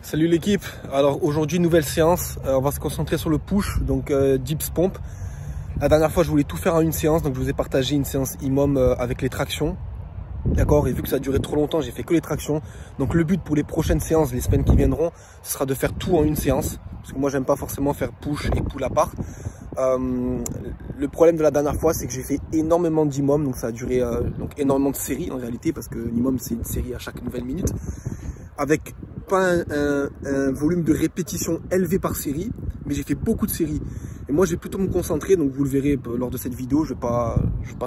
Salut l'équipe, alors aujourd'hui nouvelle séance, on va se concentrer sur le push, donc dips pompe. La dernière fois je voulais tout faire en une séance, donc je vous ai partagé une séance IMOM avec les tractions. D'accord, et vu que ça a duré trop longtemps, j'ai fait que les tractions. Donc le but pour les prochaines séances, les semaines qui viendront, ce sera de faire tout en une séance. Parce que moi j'aime pas forcément faire push et pull à part. Le problème de la dernière fois, c'est que j'ai fait énormément d'IMOM, donc ça a duré donc énormément de séries en réalité, parce que l'IMOM c'est une série à chaque nouvelle minute. Avec pas un volume de répétition élevé par série, mais j'ai fait beaucoup de séries. Et moi, je vais plutôt me concentrer, donc vous le verrez lors de cette vidéo, je vais pas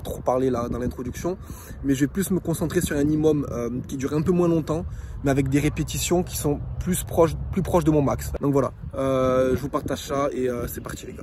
trop parler là dans l'introduction, mais je vais plus me concentrer sur un IMOM qui dure un peu moins longtemps, mais avec des répétitions qui sont plus proches de mon max. Donc voilà, je vous partage ça et c'est parti les gars.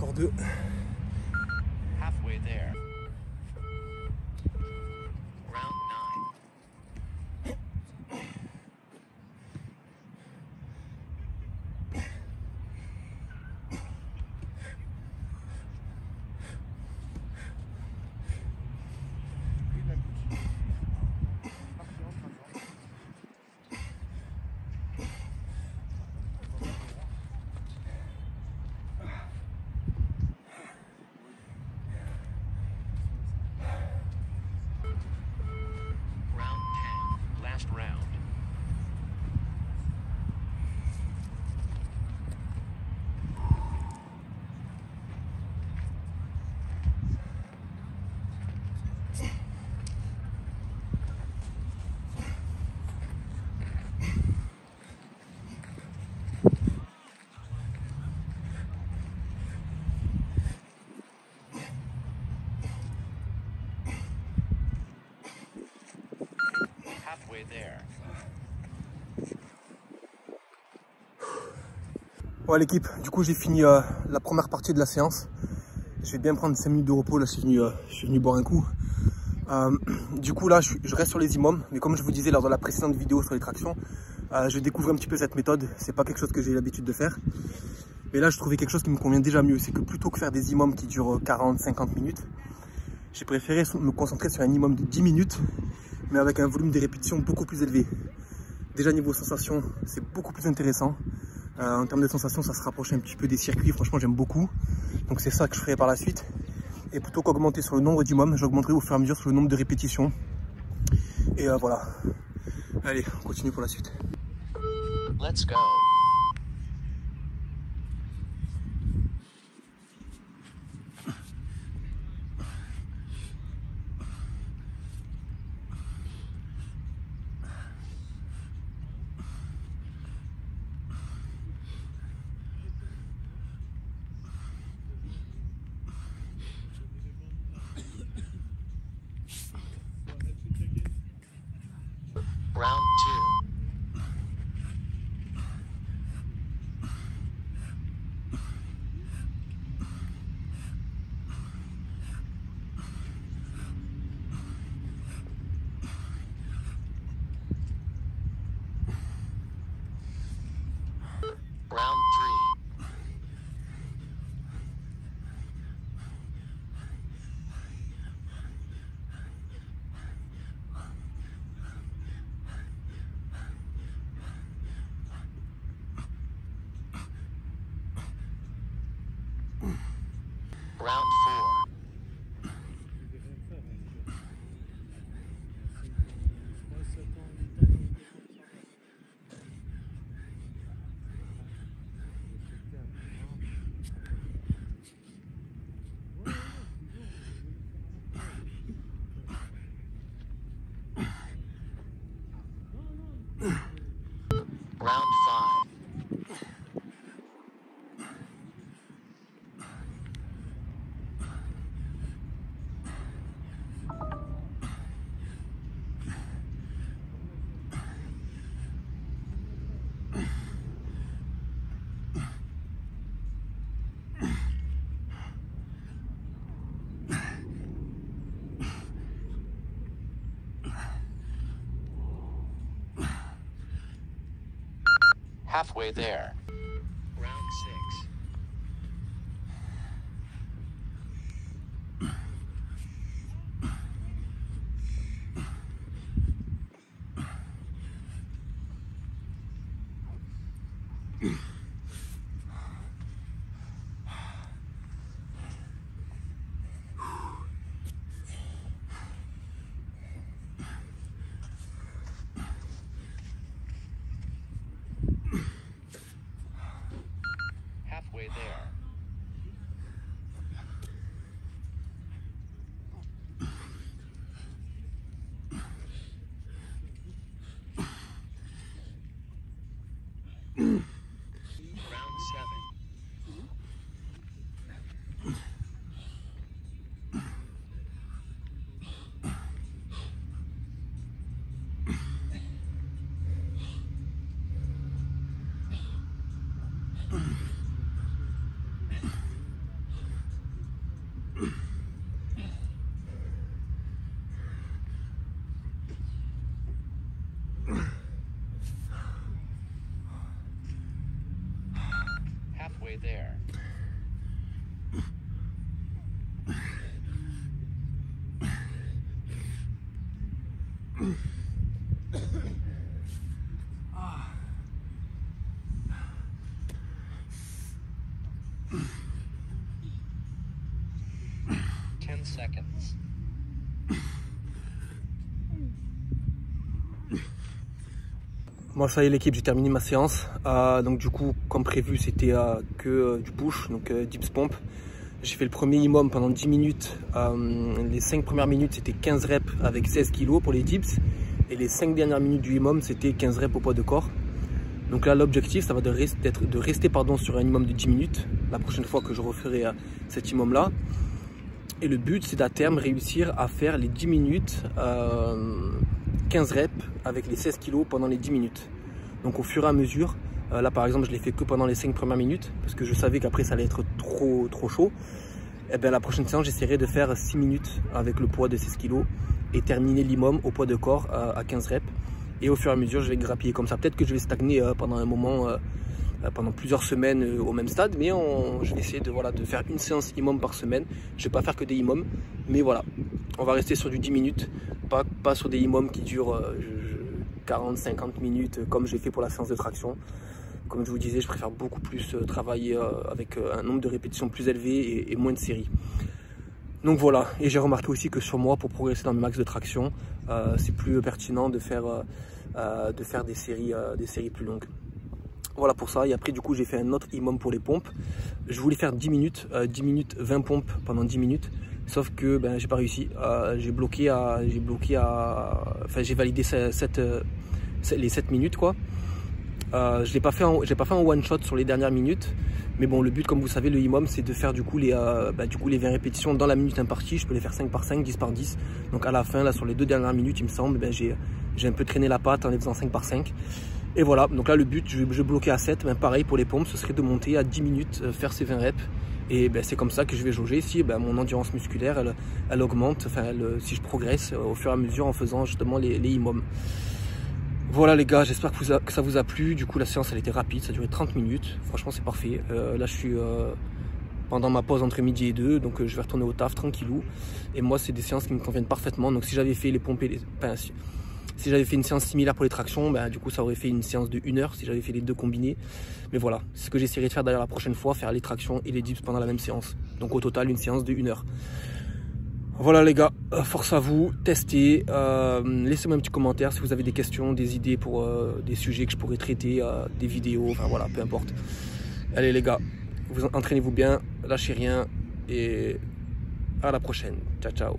encore 2. Halfway there. Round 9. Last round. Halfway there. Ouais l'équipe, du coup j'ai fini la première partie de la séance. Je vais bien prendre 5 minutes de repos, là je suis venu boire un coup. Du coup là je reste sur les IMOM, mais comme je vous disais lors de la précédente vidéo sur les tractions, je découvre un petit peu cette méthode. C'est pas quelque chose que j'ai l'habitude de faire. Mais là je trouvais quelque chose qui me convient déjà mieux. C'est que plutôt que faire des IMOM qui durent 40-50 minutes, j'ai préféré me concentrer sur un IMOM de 10 minutes, mais avec un volume de répétition beaucoup plus élevé. Déjà niveau sensation, c'est beaucoup plus intéressant. En termes de sensation, ça se rapproche un petit peu des circuits. Franchement, j'aime beaucoup. Donc c'est ça que je ferai par la suite. Et plutôt qu'augmenter sur le nombre d'IMOM, j'augmenterai au fur et à mesure sur le nombre de répétitions. Et voilà. Allez, on continue pour la suite. Let's go. Round 2. Round 3. Round 4. Round 5. Halfway there. Round 6. halfway there. Seconds. Bon, ça y est l'équipe, j'ai terminé ma séance. Donc du coup, comme prévu, c'était que du push, donc dips pompe. J'ai fait le premier IMOM pendant 10 minutes. Les 5 premières minutes, c'était 15 reps avec 16 kg pour les dips. Et les 5 dernières minutes du IMOM, c'était 15 reps au poids de corps. Donc là, l'objectif, ça va de rester sur un IMOM de 10 minutes. La prochaine fois que je referai cet IMOM-là. Et le but, c'est d'à terme réussir à faire les 10 minutes, 15 reps avec les 16 kg pendant les 10 minutes. Donc au fur et à mesure, là par exemple, je l'ai fait que pendant les 5 premières minutes, parce que je savais qu'après ça allait être trop chaud. Et bien la prochaine séance, j'essaierai de faire 6 minutes avec le poids de 16 kg et terminer l'IMOM au poids de corps à 15 reps. Et au fur et à mesure, je vais grappiller comme ça. Peut-être que je vais stagner pendant un moment, pendant plusieurs semaines au même stade, mais je vais essayer de faire une séance IMOM par semaine. Je ne vais pas faire que des IMOM, mais voilà, on va rester sur du 10 minutes, pas sur des IMOM qui durent 40-50 minutes comme j'ai fait pour la séance de traction. Comme je vous disais, je préfère beaucoup plus travailler avec un nombre de répétitions plus élevé et moins de séries. Donc voilà, et j'ai remarqué aussi que sur moi, pour progresser dans le max de traction, c'est plus pertinent de faire des séries plus longues. Voilà pour ça. Et après du coup j'ai fait un autre IMOM pour les pompes. Je voulais faire 10 minutes 20 pompes pendant 10 minutes. Sauf que j'ai pas réussi. J'ai validé les 7 minutes quoi. Je l'ai pas fait en one shot sur les dernières minutes. Mais bon, le but, comme vous savez, le IMOM, c'est de faire du coup les 20 répétitions dans la minute impartie. Je peux les faire 5 par 5, 10 par 10. Donc à la fin, là sur les 2 dernières minutes, il me semble, j'ai un peu traîné la patte en les faisant 5 par 5. Et voilà, donc là le but, je bloquais à 7, pareil pour les pompes, ce serait de monter à 10 minutes, faire ces 20 reps. Et c'est comme ça que je vais jauger si mon endurance musculaire, elle augmente, si je progresse au fur et à mesure en faisant justement les IMOM. Voilà les gars, j'espère que ça vous a plu. Du coup la séance elle était rapide, ça a duré 30 minutes, franchement c'est parfait. Là je suis pendant ma pause entre midi et 2, donc je vais retourner au taf tranquillou. Et moi c'est des séances qui me conviennent parfaitement, donc si j'avais fait les pompes si j'avais fait une séance similaire pour les tractions, du coup ça aurait fait une séance de 1 heure si j'avais fait les deux combinés. Mais voilà, c'est ce que j'essaierai de faire d'ailleurs la prochaine fois, faire les tractions et les dips pendant la même séance. Donc au total une séance de 1 heure. Voilà les gars, force à vous, testez, laissez-moi un petit commentaire si vous avez des questions, des idées pour des sujets que je pourrais traiter, des vidéos, enfin voilà, peu importe. Allez les gars, vous entraînez-vous bien, lâchez rien et à la prochaine. Ciao ciao.